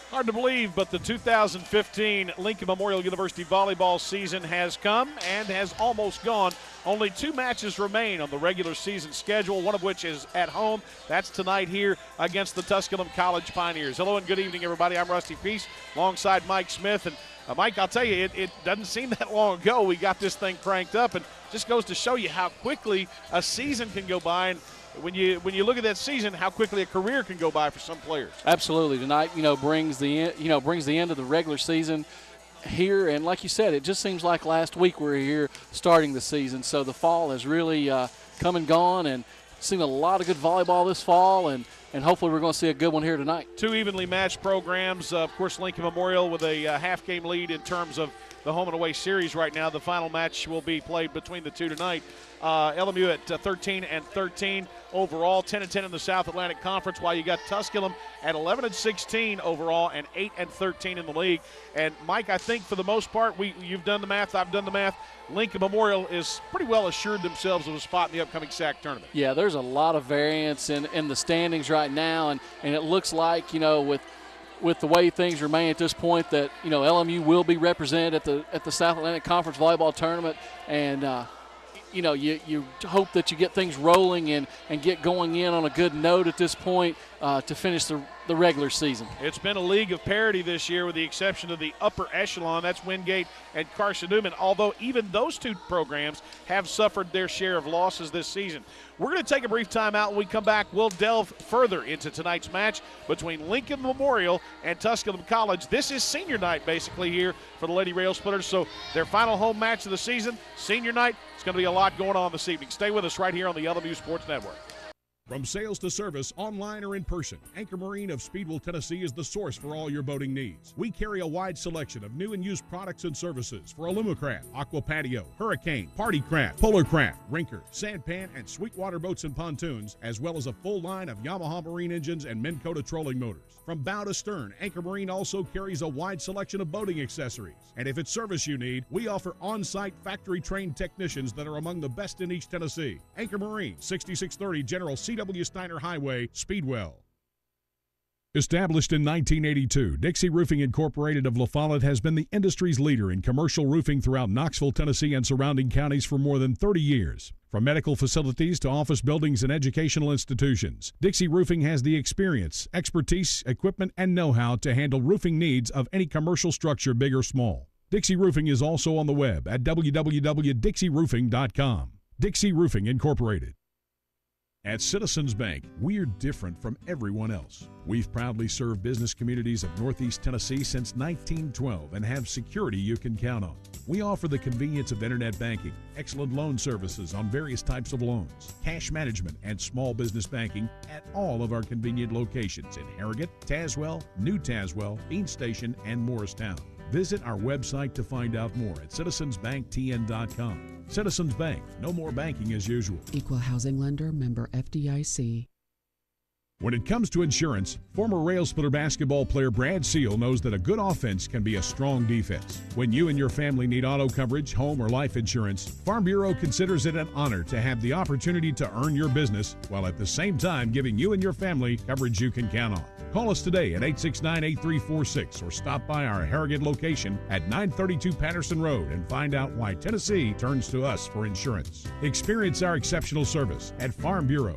Hard to believe, but the 2015 Lincoln Memorial University volleyball season has come and has almost gone. Only 2 matches remain on the regular season schedule, one of which is at home. That's tonight here against the Tusculum College Pioneers. Hello and good evening, everybody. I'm Rusty Peace alongside Mike Smith. And Mike, I'll tell you, it doesn't seem that long ago we got this thing cranked up, and just goes to show you how quickly a season can go by. And when you look at that season, how quickly a career can go by for some players. Absolutely. Tonight, brings the end of the regular season here, and like you said, it just seems like last week we were here starting the season. So the fall has really come and gone, and seen a lot of good volleyball this fall, and hopefully we're going to see a good one here tonight. 2 evenly matched programs. Of course, Lincoln Memorial with a half-game lead in terms of the home and away series right now. The final match will be played between the two tonight. LMU at 13-13 overall, 10-10 in the South Atlantic Conference, while you got Tusculum at 11-16 overall and 8-13 in the league. And Mike, I think for the most part, you've done the math, I've done the math. Lincoln Memorial is pretty well assured themselves of a spot in the upcoming SAC tournament. Yeah, there's a lot of variance in the standings right now, and it looks like, with the way things remain at this point, that LMU will be represented at the South Atlantic Conference volleyball tournament, and you hope that you get things rolling and get going in on a good note at this point to finish the regular season. It's been a league of parity this year with the exception of the upper echelon. That's Wingate and Carson-Newman, although even those 2 programs have suffered their share of losses this season. We're going to take a brief time out. When we come back, we'll delve further into tonight's match between Lincoln Memorial and Tusculum College. This is senior night basically here for the Lady Railsplitters, so their final home match of the season, senior night. It's going to be a lot going on this evening. Stay with us right here on the LMU Sports Network. From sales to service, online or in person, Anchor Marine of Speedwell, Tennessee is the source for all your boating needs. We carry a wide selection of new and used products and services for Alumacraft, Aqua Patio, Hurricane, Party Craft, Polar Craft, Rinker, Sandpan, and Sweetwater boats and pontoons, as well as a full line of Yamaha marine engines and Minn Kota trolling motors. From bow to stern, Anchor Marine also carries a wide selection of boating accessories. And if it's service you need, we offer on-site factory-trained technicians that are among the best in East Tennessee. Anchor Marine, 6630 General C.W. Steiner Highway, Speedwell. Established in 1982, Dixie Roofing Incorporated of La Follette has been the industry's leader in commercial roofing throughout Knoxville, Tennessee, and surrounding counties for more than 30 years. From medical facilities to office buildings and educational institutions, Dixie Roofing has the experience, expertise, equipment, and know-how to handle roofing needs of any commercial structure, big or small. Dixie Roofing is also on the web at www.dixieroofing.com. Dixie Roofing Incorporated. At Citizens Bank, we're different from everyone else. We've proudly served business communities of Northeast Tennessee since 1912 and have security you can count on. We offer the convenience of internet banking, excellent loan services on various types of loans, cash management, and small business banking at all of our convenient locations in Harrogate, Tazewell, New Tazewell, Bean Station, and Morristown. Visit our website to find out more at citizensbanktn.com. Citizens Bank, no more banking as usual. Equal housing lender, member FDIC. When it comes to insurance, former Railsplitter basketball player Brad Seal knows that a good offense can be a strong defense. When you and your family need auto coverage, home, or life insurance, Farm Bureau considers it an honor to have the opportunity to earn your business while at the same time giving you and your family coverage you can count on. Call us today at 869-8346 or stop by our Harrogate location at 932 Patterson Road and find out why Tennessee turns to us for insurance. Experience our exceptional service at Farm Bureau.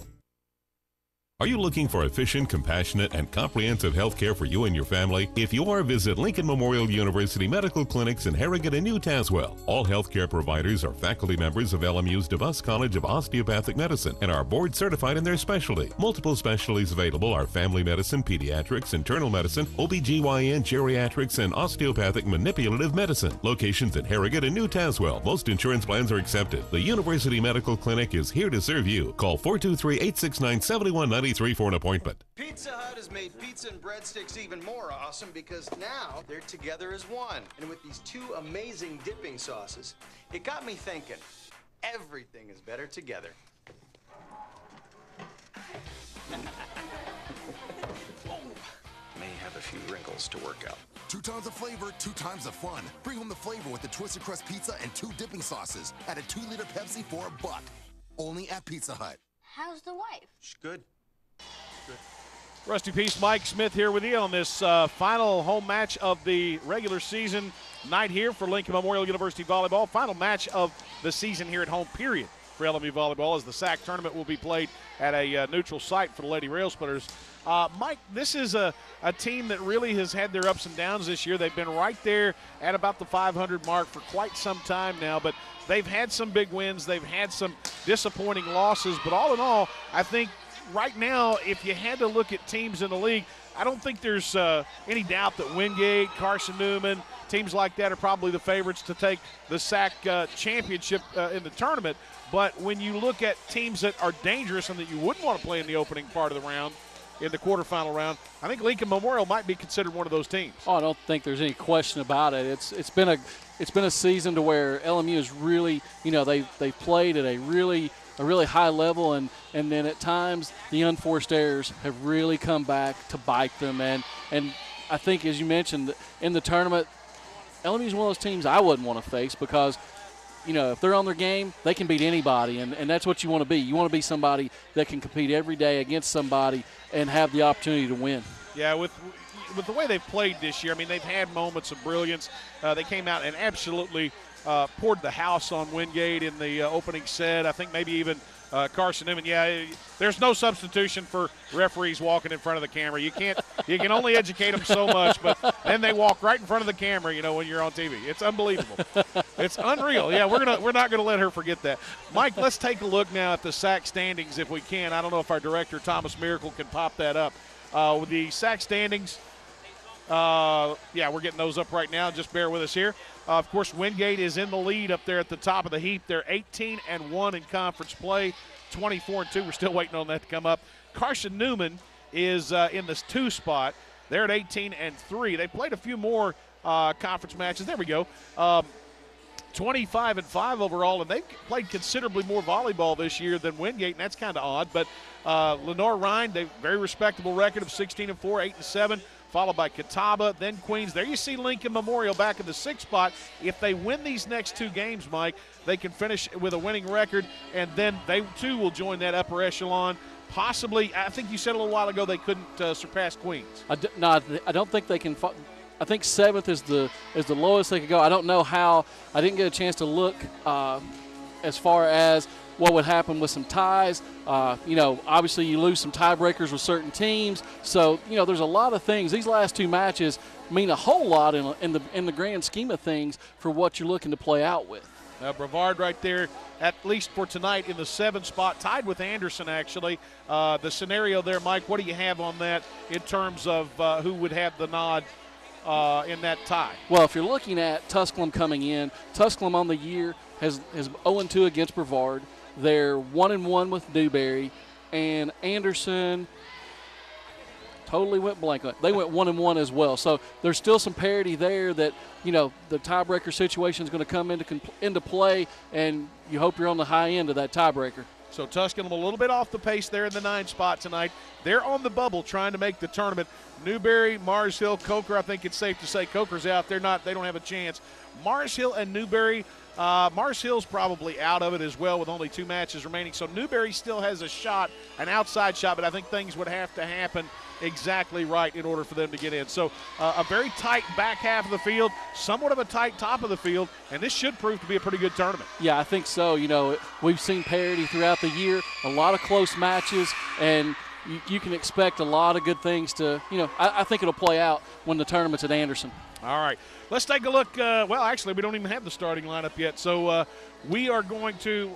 Are you looking for efficient, compassionate, and comprehensive health care for you and your family? If you are, visit Lincoln Memorial University Medical Clinics in Harrogate and New Tazewell. All healthcare providers are faculty members of LMU's DeVos College of Osteopathic Medicine and are board certified in their specialty. Multiple specialties available are family medicine, pediatrics, internal medicine, OBGYN, geriatrics, and osteopathic manipulative medicine. Locations in Harrogate and New Tazewell. Most insurance plans are accepted. The University Medical Clinic is here to serve you. Call 423-869-7190 for an appointment. Pizza Hut has made pizza and breadsticks even more awesome because now they're together as one. And with these 2 amazing dipping sauces, it got me thinking, everything is better together. May have a few wrinkles to work out. 2 times the flavor, 2 times the fun. Bring home the flavor with the Twisted Crust Pizza and 2 dipping sauces. Add a 2-liter Pepsi for $1. Only at Pizza Hut. How's the wife? She's good. Good. Rusty Peace, Mike Smith here with you on this final home match of the regular season night here for Lincoln Memorial University Volleyball. Final match of the season here at home, period, for LMU Volleyball, as the SAC tournament will be played at a neutral site for the Lady Railsplitters. Mike, this is a team that really has had their ups and downs this year. They've been right there at about the 500 mark for quite some time now, but they've had some big wins. They've had some disappointing losses, but all in all, I think right now, if you had to look at teams in the league, I don't think there's any doubt that Wingate, Carson Newman, teams like that are probably the favorites to take the SAC championship in the tournament. But when you look at teams that are dangerous and that you wouldn't want to play in the opening part of the round, in the quarterfinal round, I think Lincoln Memorial might be considered one of those teams. Oh, I don't think there's any question about it. It's been a season to where LMU is really, they've played at a really high level, and then at times the unforced errors have really come back to bite them. And I think, as you mentioned, in the tournament, LMU is one of those teams I wouldn't want to face because, if they're on their game, they can beat anybody, and that's what you want to be. You want to be somebody that can compete every day against somebody and have the opportunity to win. Yeah, with the way they've played this year, I mean, they've had moments of brilliance. They came out and absolutely poured the house on Wingate in the opening set. I think maybe even Carson Newman. Yeah, there's no substitution for referees walking in front of the camera. You can only educate them so much, but then they walk right in front of the camera, when you're on TV. It's unbelievable. It's unreal. Yeah, we're not gonna let her forget that. Mike, let's take a look now at the SAC standings if we can. I don't know if our director Thomas Miracle can pop that up. With the SAC standings, we're getting those up right now. Just bear with us here. Of course, Wingate is in the lead up there at the top of the heap. They're 18-1 in conference play, 24-2. We're still waiting on that to come up. Carson Newman is in this 2 spot. They're at 18-3. They played a few more conference matches. There we go. 25-5 overall, and they've played considerably more volleyball this year than Wingate, and that's kind of odd. But Lenore Rhine, they very respectable record of 16-4, 8-7. Followed by Catawba, then Queens. There you see Lincoln Memorial back in the 6th spot. If they win these next 2 games, Mike, they can finish with a winning record, and then they too will join that upper echelon. Possibly, I think you said a little while ago they couldn't surpass Queens. I don't think they can. I think 7th is the lowest they could go. I don't know how. I didn't get a chance to look as far as what would happen with some ties. Obviously you lose some tiebreakers with certain teams. So, there's a lot of things. These last 2 matches mean a whole lot in the grand scheme of things for what you're looking to play out with. Brevard right there, at least for tonight, in the 7th spot, tied with Anderson, actually. The scenario there, Mike, what do you have on that in terms of who would have the nod in that tie? Well, if you're looking at Tusculum coming in, Tusculum on the year has 0-2 against Brevard. They're 1-1 with Newberry, and Anderson totally went blank. They went 1-1 as well. So there's still some parity there that, the tiebreaker situation is going to come into play, and you hope you're on the high end of that tiebreaker. So Tusculum a little bit off the pace there in the 9th spot tonight. They're on the bubble trying to make the tournament. Newberry, Mars Hill, Coker, I think it's safe to say Coker's out. They don't have a chance. Mars Hill and Newberry, Mars Hill's probably out of it as well with only 2 matches remaining. So Newberry still has a shot, an outside shot, but I think things would have to happen exactly right in order for them to get in. So a very tight back half of the field, somewhat of a tight top of the field, and this should prove to be a pretty good tournament. Yeah, I think so. We've seen parity throughout the year, a lot of close matches, and you can expect a lot of good things to, I think it'll play out when the tournament's at Anderson. All right. Let's take a look. Actually, we don't even have the starting lineup yet. So we are going to,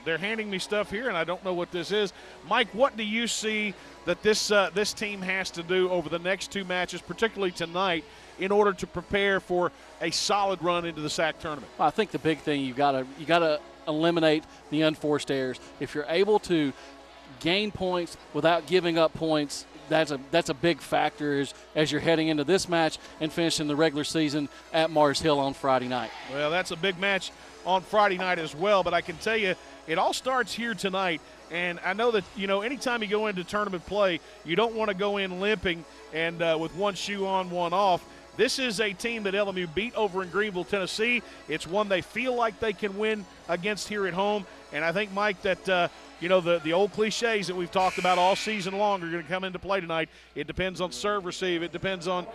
they're handing me stuff here, and I don't know what this is. Mike, what do you see that this team has to do over the next 2 matches, particularly tonight, in order to prepare for a solid run into the SAC tournament? Well, I think the big thing you got to eliminate the unforced errors. If you're able to gain points without giving up points, that's a big factor as you're heading into this match and finishing the regular season at Mars Hill on Friday night. Well, that's a big match on Friday night as well, but I can tell you it all starts here tonight. And I know that, anytime you go into tournament play, you don't want to go in limping and with one shoe on, one off. This is a team that LMU beat over in Greenville, Tennessee. It's one they feel like they can win against here at home. And I think, Mike, that the old cliches that we've talked about all season long are going to come into play tonight. It depends on serve receive. It depends on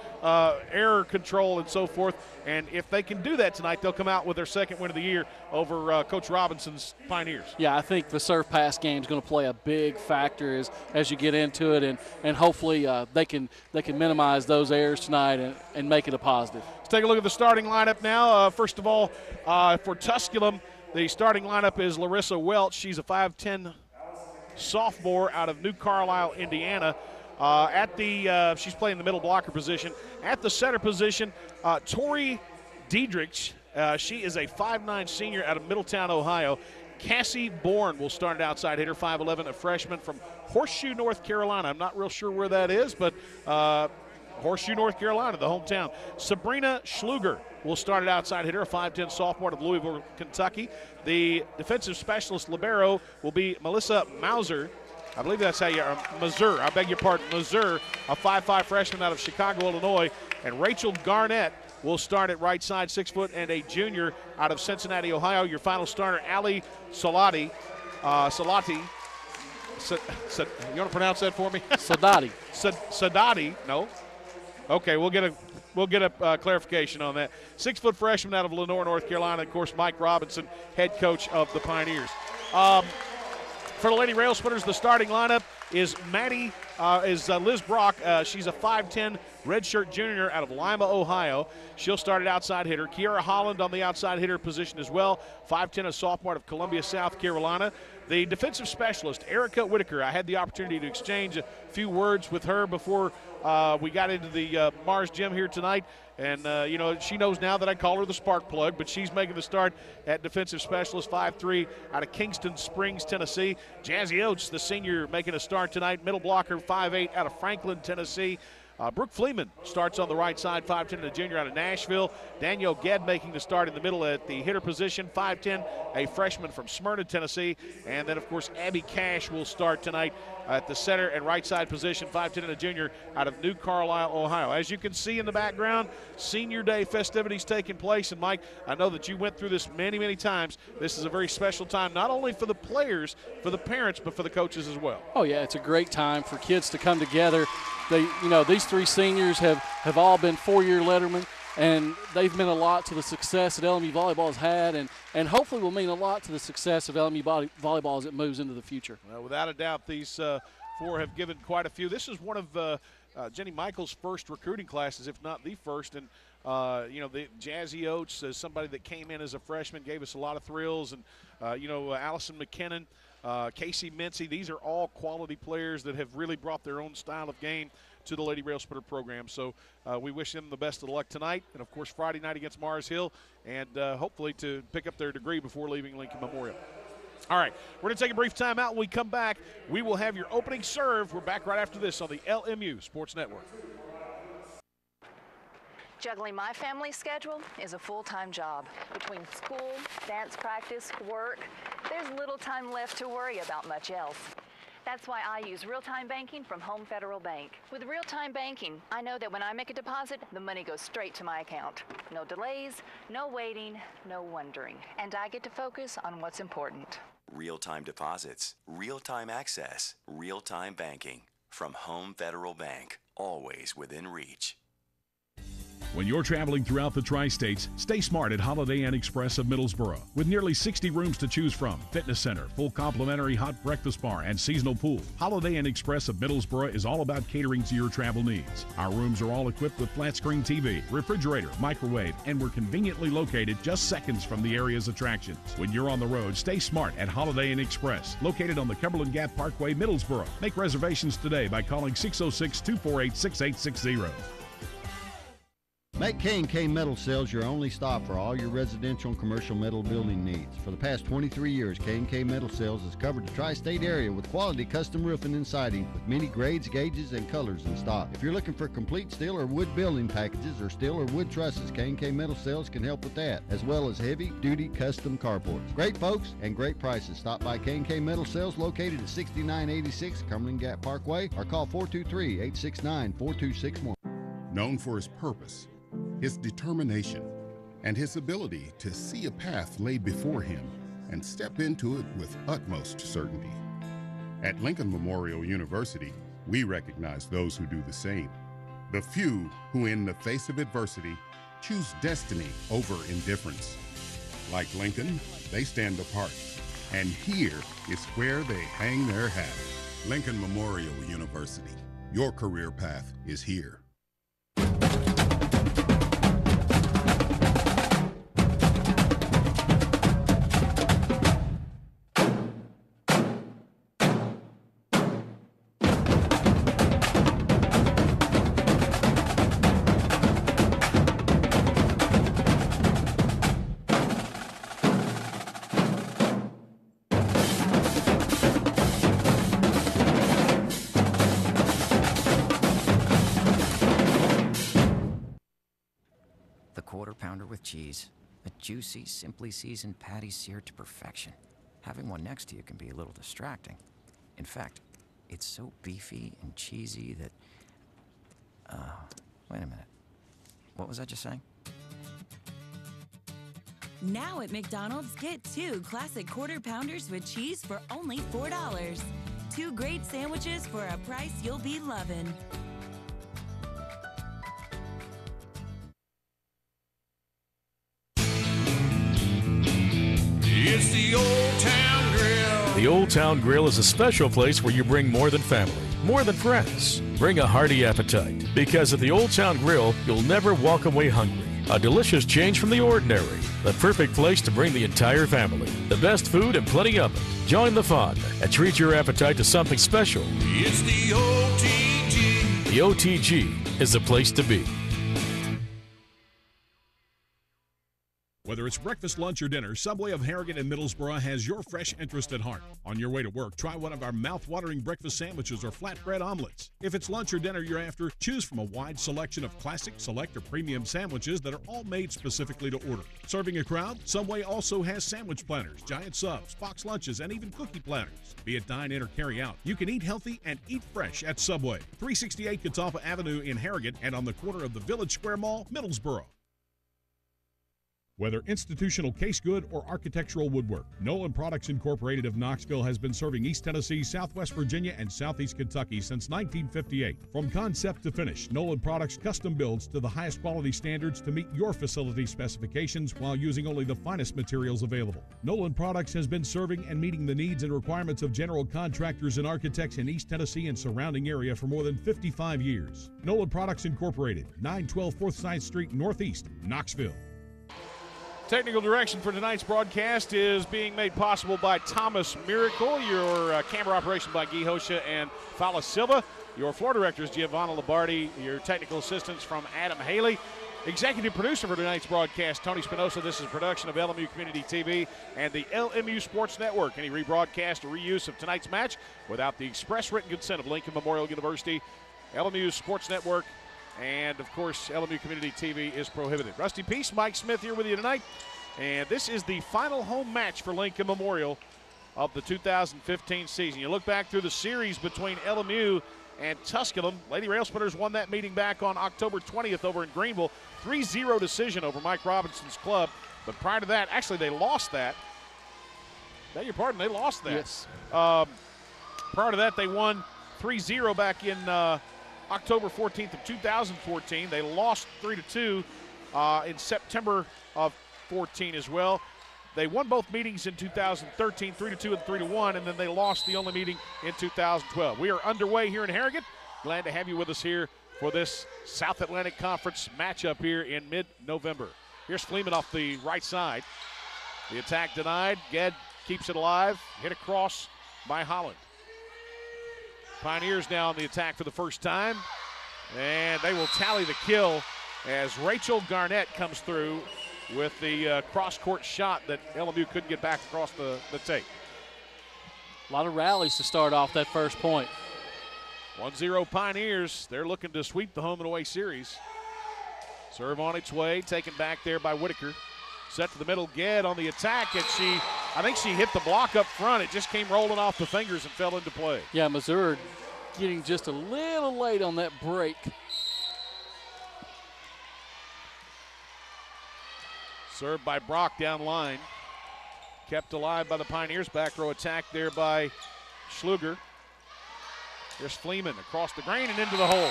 error control and so forth. And if they can do that tonight, they'll come out with their second win of the year over Coach Robinson's Pioneers. Yeah, I think the serve pass game is going to play a big factor as you get into it, and hopefully they can minimize those errors tonight and make it a positive. Let's take a look at the starting lineup now. First of all, for Tusculum, the starting lineup is Larissa Welch. She's a 5'10" sophomore out of New Carlisle, Indiana. She's playing the middle blocker position. At the center position, Tori Diedrich. She is a 5'9" senior out of Middletown, Ohio. Cassie Bourne will start at outside hitter, 5'11", a freshman from Horseshoe, North Carolina. I'm not real sure where that is, but Horseshoe, North Carolina, the hometown. Sabrina Schluger will start at outside hitter, a 5'10" sophomore out of Louisville, Kentucky. The defensive specialist libero will be Melissa Mauser. I believe that's how you Mazur, I beg your pardon, Mazur, a 5'5" freshman out of Chicago, Illinois. And Rachel Garnett will start at right side, 6 foot, and a junior out of Cincinnati, Ohio. Your final starter, Ali Salati. You want to pronounce that for me? Sadati. Sadati, no. Okay, we'll get a clarification on that. 6 foot freshman out of Lenore, North Carolina. Of course, Mike Robinson, head coach of the Pioneers. For the Lady Railsplitters, the starting lineup is Liz Brock. She's a 5'10" redshirt junior out of Lima, Ohio. She'll start at outside hitter. Kiara Holland on the outside hitter position as well. 5'10", a sophomore out of Columbia, South Carolina. The defensive specialist, Erica Whitaker. I had the opportunity to exchange a few words with her before we got into the Mars gym here tonight. And, she knows now that I call her the spark plug, but she's making the start at defensive specialist, 5'3", out of Kingston Springs, Tennessee. Jazzy Oates, the senior, making a start tonight. Middle blocker, 5'8", out of Franklin, Tennessee. Brooke Fleeman starts on the right side, 5'10", a junior out of Nashville. Danielle Gedd making the start in the middle at the hitter position, 5'10", a freshman from Smyrna, Tennessee. And then, of course, Abby Cash will start tonight at the center and right side position, 5'10", and a junior out of New Carlisle, Ohio. As you can see in the background, Senior Day festivities taking place. And, Mike, I know that you went through this many, many times. This is a very special time, not only for the players, for the parents, but for the coaches as well. Oh, yeah, it's a great time for kids to come together. These three seniors have all been four-year lettermen, and they've meant a lot to the success that LMU Volleyball has had, and hopefully will mean a lot to the success of LMU Volleyball as it moves into the future. Well, without a doubt, these four have given quite a few. This is one of Jenny Michaels' first recruiting classes, if not the first. And, the Jazzy Oates, as somebody that came in as a freshman, gave us a lot of thrills. And, Allison McKinnon, Casey Mincy, these are all quality players that have really brought their own style of game to the Lady Railsplitter program. So we wish them the best of luck tonight, and of course Friday night against Mars Hill, and hopefully to pick up their degree before leaving Lincoln Memorial. All right, we're going to take a brief timeout. When we come back, we will have your opening serve. We're back right after this on the LMU Sports Network. Juggling my family schedule is a full-time job. Between school, dance practice, work, there's little time left to worry about much else. That's why I use real-time banking from Home Federal Bank. With real-time banking, I know that when I make a deposit, the money goes straight to my account. No delays, no waiting, no wondering. And I get to focus on what's important. Real-time deposits, real-time access, real-time banking. From Home Federal Bank, always within reach. When you're traveling throughout the tri-states, stay smart at Holiday Inn Express of Middlesboro. With nearly 60 rooms to choose from, fitness center, full complimentary hot breakfast bar, and seasonal pool, Holiday Inn Express of Middlesboro is all about catering to your travel needs. Our rooms are all equipped with flat screen TV, refrigerator, microwave, and we're conveniently located just seconds from the area's attractions. When you're on the road, stay smart at Holiday Inn Express, located on the Cumberland Gap Parkway, Middlesboro. Make reservations today by calling 606-248-6860. Make K&K Metal Sales your only stop for all your residential and commercial metal building needs. For the past 23 years, K&K Metal Sales has covered the tri-state area with quality custom roofing and siding with many grades, gauges, and colors in stock. If you're looking for complete steel or wood building packages or steel or wood trusses, K&K Metal Sales can help with that, as well as heavy-duty custom carports. Great folks and great prices. Stop by K&K Metal Sales located at 6986 Cumberland Gap Parkway or call 423-869-4261. Known for his purpose, his determination, and his ability to see a path laid before him and step into it with utmost certainty. At Lincoln Memorial University, we recognize those who do the same. The few who, in the face of adversity, choose destiny over indifference. Like Lincoln, they stand apart. And here is where they hang their hat. Lincoln Memorial University. Your career path is here. Cheese. A juicy, simply seasoned patty seared to perfection. Having one next to you can be a little distracting. In fact, it's so beefy and cheesy that... wait a minute. What was I just saying? Now at McDonald's, get 2 classic Quarter Pounders with cheese for only $4. 2 great sandwiches for a price you'll be loving. It's the Old Town Grill. The Old Town Grill is a special place where you bring more than family, more than friends. Bring a hearty appetite, because at the Old Town Grill, you'll never walk away hungry. A delicious change from the ordinary. The perfect place to bring the entire family. The best food and plenty of it. Join the fun and treat your appetite to something special. It's the OTG. The OTG is the place to be. Whether it's breakfast, lunch, or dinner, Subway of Harrigan and Middlesboro has your fresh interest at heart. On your way to work, try one of our mouth-watering breakfast sandwiches or flatbread omelets. If it's lunch or dinner you're after, choose from a wide selection of classic, select, or premium sandwiches that are all made specifically to order. Serving a crowd, Subway also has sandwich planners, giant subs, box lunches, and even cookie platters. Be it dine in or carry out, you can eat healthy and eat fresh at Subway. 368 Catawba Avenue in Harrigan and on the corner of the Village Square Mall, Middlesboro. Whether institutional case good or architectural woodwork, Nolan Products Incorporated of Knoxville has been serving East Tennessee, Southwest Virginia, and Southeast Kentucky since 1958. From concept to finish, Nolan Products custom builds to the highest quality standards to meet your facility specifications while using only the finest materials available. Nolan Products has been serving and meeting the needs and requirements of general contractors and architects in East Tennessee and surrounding area for more than 55 years. Nolan Products Incorporated, 912 4th Science Street, Northeast, Knoxville. Technical direction for tonight's broadcast is being made possible by Thomas Miracle. Your camera operation by Guy Hosha and Fala Silva. Your floor director is Giovanna Labardi. Your technical assistance from Adam Haley. Executive producer for tonight's broadcast, Tony Spinoza. This is a production of LMU Community TV and the LMU Sports Network. Any rebroadcast or reuse of tonight's match without the express written consent of Lincoln Memorial University, LMU Sports Network, and, of course, LMU Community TV is prohibited. Rusty Peace, Mike Smith here with you tonight. And this is the final home match for Lincoln Memorial of the 2015 season. You look back through the series between LMU and Tusculum. Lady Railsplitters won that meeting back on October 20th over in Greenville. 3-0 decision over Mike Robinson's club. But prior to that, actually they lost that. Beg your pardon, they lost that. Yes. Prior to that, they won 3-0 back in October 14th of 2014. They lost 3-2 in September of 14 as well. They won both meetings in 2013, 3-2 and 3-1, and then they lost the only meeting in 2012. We are underway here in Harrigan. Glad to have you with us here for this South Atlantic Conference matchup here in mid-November. Here's Fleeman off the right side. The attack denied. Ged keeps it alive. Hit across by Holland. Pioneers now on the attack for the first time, and they will tally the kill as Rachel Garnett comes through with the cross-court shot that LMU couldn't get back across the tape. A lot of rallies to start off that first point. 1-0 Pioneers. They're looking to sweep the home and away series. Serve on its way, taken back there by Whitaker. Set to the middle, Ged on the attack, and I think she hit the block up front. It just came rolling off the fingers and fell into play. Yeah, Missouri getting just a little late on that break. Served by Brock down line. Kept alive by the Pioneers. Back row attack there by Schluger. Here's Fleeman across the green and into the hole.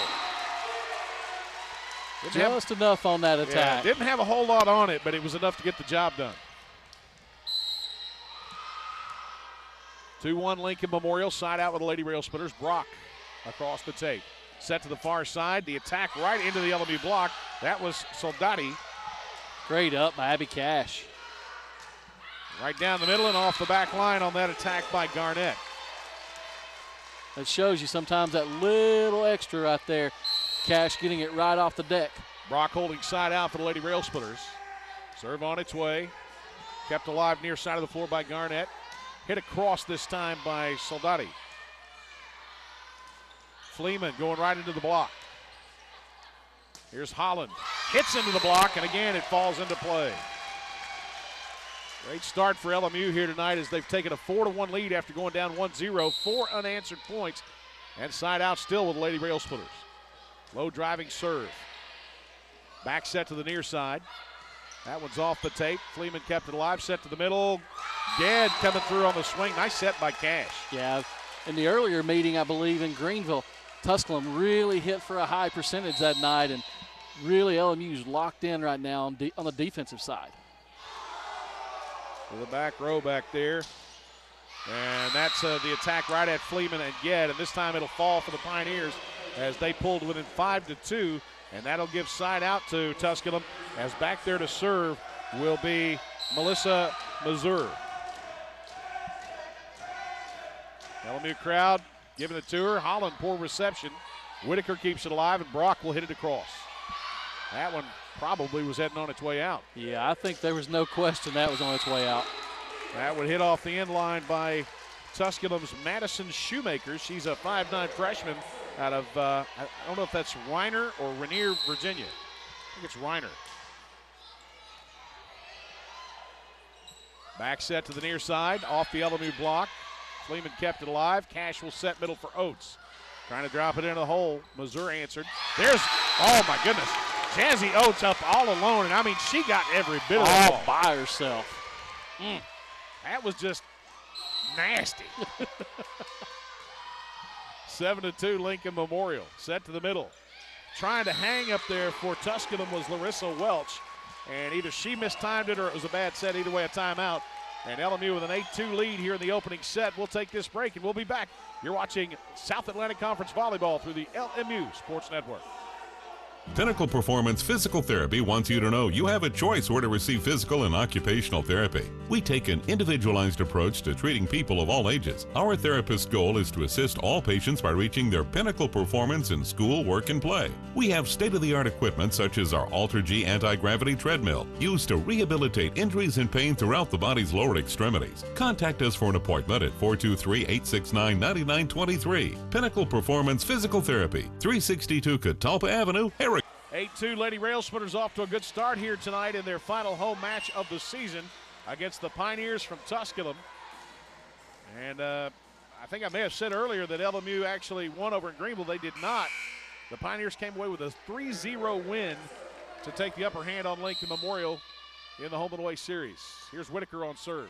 Just enough on that attack. Didn't have a whole lot on it, but it was enough to get the job done. 2-1 Lincoln Memorial. Side out with the Lady Railsplitters. Brock across the tape. Set to the far side. The attack right into the LMU block. That was Soldati. Great up by Abby Cash. Right down the middle and off the back line on that attack by Garnett. That shows you sometimes that little extra right there. Cash getting it right off the deck. Brock holding side out for the Lady Railsplitters. Serve on its way. Kept alive near side of the floor by Garnett. Hit across this time by Soldati. Fleeman going right into the block. Here's Holland. Hits into the block, and again it falls into play. Great start for LMU here tonight as they've taken a 4-1 lead after going down 1-0. 4 unanswered points, and side out still with the Lady Railsplitters. Low driving serve. Back set to the near side. That one's off the tape. Fleeman kept it alive. Set to the middle. Gadd coming through on the swing. Nice set by Cash. Yeah, in the earlier meeting, I believe, in Greenville, Tusculum really hit for a high percentage that night, and really LMU's locked in right now on the defensive side. To the back row back there. And that's the attack right at Fleeman and Gadd, and this time it'll fall for the Pioneers as they pulled within 5-2, and that'll give side out to Tusculum as back there to serve will be Melissa Mazur. LMU crowd giving it to her. Holland, poor reception. Whitaker keeps it alive, and Brock will hit it across. That one probably was heading on its way out. Yeah, I think there was no question that was on its way out. That would hit off the end line by Tusculum's Madison Shoemaker. She's a 5'9 freshman out of, I don't know if that's Reiner or Rainier, Virginia. I think it's Reiner. Back set to the near side, off the LMU block. Fleeman kept it alive. Cash will set middle for Oates. Trying to drop it into the hole. Mazur answered. There's, oh my goodness, Jazzy Oates up all alone, and I mean, she got every bit of the ball. All by herself. That was just nasty. 7-2 Lincoln Memorial. Set to the middle. Trying to hang up there for Tusculum was Larissa Welch. And either she mistimed it or it was a bad set. Either way, a timeout. And LMU with an 8-2 lead here in the opening set. We'll take this break and we'll be back. You're watching South Atlantic Conference Volleyball through the LMU Sports Network. Pinnacle Performance Physical Therapy wants you to know you have a choice where to receive physical and occupational therapy. We take an individualized approach to treating people of all ages. Our therapist's goal is to assist all patients by reaching their pinnacle performance in school, work, and play. We have state-of-the-art equipment such as our Alter-G anti-gravity treadmill, used to rehabilitate injuries and pain throughout the body's lower extremities. Contact us for an appointment at 423-869-9923. Pinnacle Performance Physical Therapy, 362 Catalpa Avenue, Harris. 8-2 Lady Railsplitters off to a good start here tonight in their final home match of the season against the Pioneers from Tusculum. And I think I may have said earlier that LMU actually won over in Greenville. They did not. The Pioneers came away with a 3-0 win to take the upper hand on Lincoln Memorial in the home and away series. Here's Whitaker on serve.